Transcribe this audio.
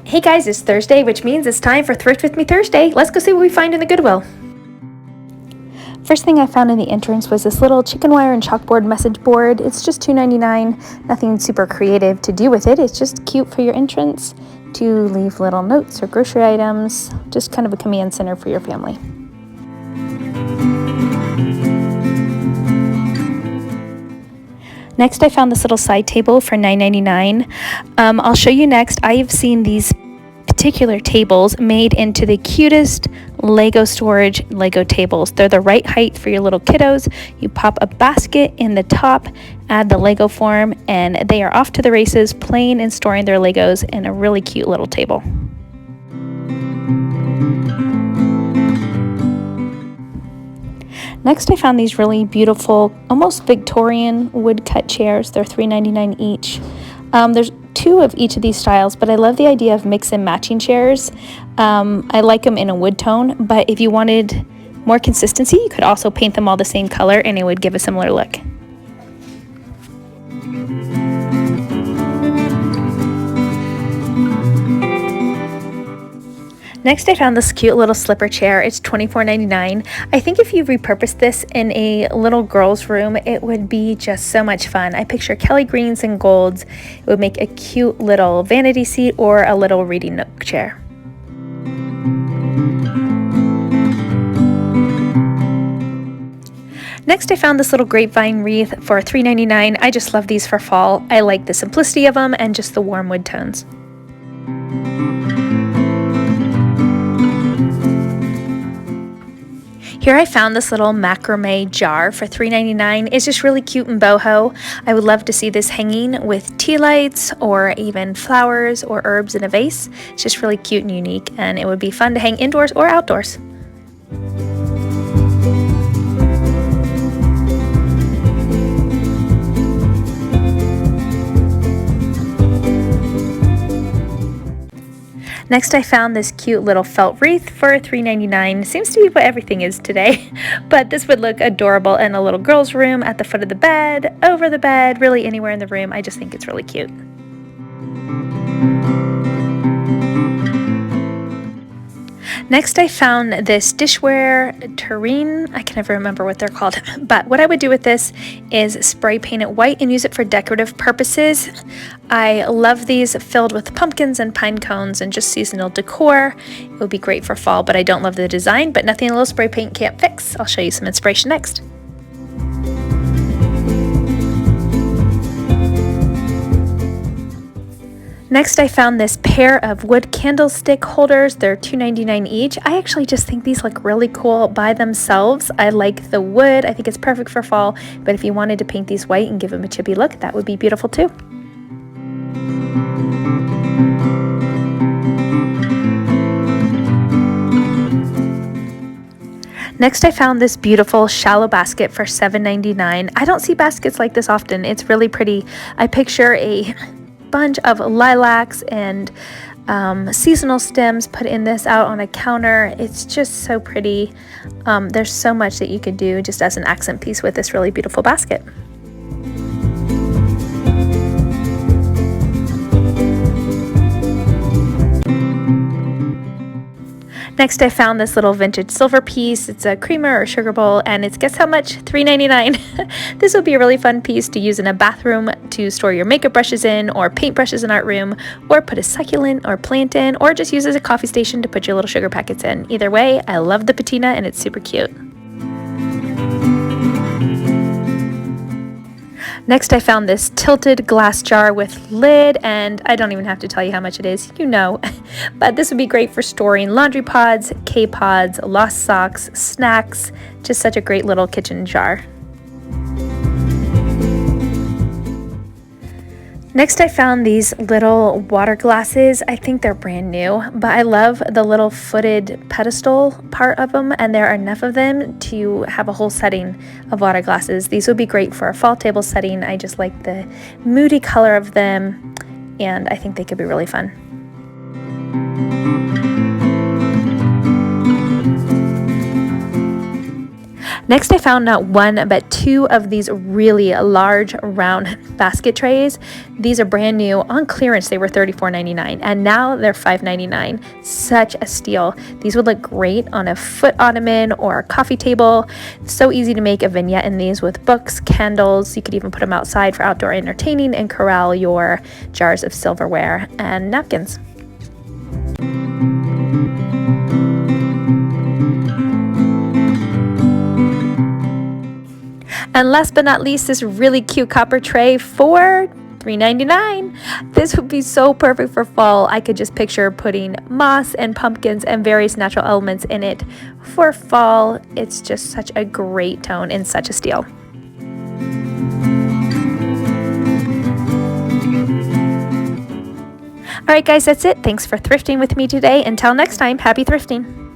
Hey guys, it's Thursday, which means it's time for Thrift With Me Thursday. Let's go see what we find in the Goodwill. First thing I found in the entrance was this little chicken wire and chalkboard message board. It's just $2.99, nothing super creative to do with it. It's just cute for your entrance to leave little notes or grocery items, just kind of a command center for your family. Next, I found this little side table for $9.99. I'll show you next. I have seen these particular tables made into the cutest Lego storage Lego tables. They're the right height for your little kiddos. You pop a basket in the top, add the Lego form, and they are off to the races playing and storing their Legos in a really cute little table. Next, I found these really beautiful, almost Victorian woodcut chairs. They're $3.99 each. There's two of each of these styles, but I love the idea of mix and matching chairs. I like them in a wood tone, but if you wanted more consistency, you could also paint them all the same color and it would give a similar look. Next, I found this cute little slipper chair. It's $24.99. I think if you repurposed this in a little girl's room, it would be just so much fun. I picture Kelly greens and golds. It would make a cute little vanity seat or a little reading nook chair. Next, I found this little grapevine wreath for $3.99. I just love these for fall. I like the simplicity of them and just the warm wood tones. Here I found this little macrame jar for $3.99. It's just really cute and boho. I would love to see this hanging with tea lights or even flowers or herbs in a vase. It's just really cute and unique, and it would be fun to hang indoors or outdoors. Next, I found this cute little felt wreath for $3.99. Seems to be what everything is today, but this would look adorable in a little girl's room, at the foot of the bed, over the bed, really anywhere in the room. I just think it's really cute. Next, I found this dishware tureen. I can never remember what they're called, but what I would do with this is spray paint it white and use it for decorative purposes. I love these filled with pumpkins and pine cones and just seasonal decor. It would be great for fall, but I don't love the design, but nothing a little spray paint can't fix. I'll show you some inspiration next. Next, I found this pair of wood candlestick holders. They're $2.99 each. I actually just think these look really cool by themselves. I like the wood. I think it's perfect for fall, but if you wanted to paint these white and give them a chippy look, that would be beautiful too. Next, I found this beautiful shallow basket for $7.99. I don't see baskets like this often. It's really pretty. I picture a bunch of lilacs and seasonal stems put in this out on a counter. It's just so pretty. There's so much that you could do just as an accent piece with this really beautiful basket. Next, I found this little vintage silver piece. It's a creamer or sugar bowl, and it's, guess how much? $3.99. This would be a really fun piece to use in a bathroom to store your makeup brushes in, or paintbrushes in art room, or put a succulent or plant in, or just use as a coffee station to put your little sugar packets in. Either way, I love the patina and it's super cute. Next, I found this tilted glass jar with lid, and I don't even have to tell you how much it is, you know. But this would be great for storing laundry pods, K-pods, lost socks, snacks, just such a great little kitchen jar. Next, I found these little water glasses. I think they're brand new, but I love the little footed pedestal part of them, and there are enough of them to have a whole setting of water glasses. These would be great for a fall table setting. I just like the moody color of them, and I think they could be really fun. Next, I found not one but two of these really large round basket trays. These are brand new on clearance. They were $34.99 and now they're $5.99. Such a steal. These would look great on a foot ottoman or a coffee table. So easy to make a vignette in these with books, candles. You could even put them outside for outdoor entertaining and corral your jars of silverware and napkins. And last but not least, this really cute copper tray for $3.99. This would be so perfect for fall. I could just picture putting moss and pumpkins and various natural elements in it for fall. It's just such a great tone and such a steal. All right, guys, that's it. Thanks for thrifting with me today. Until next time, happy thrifting.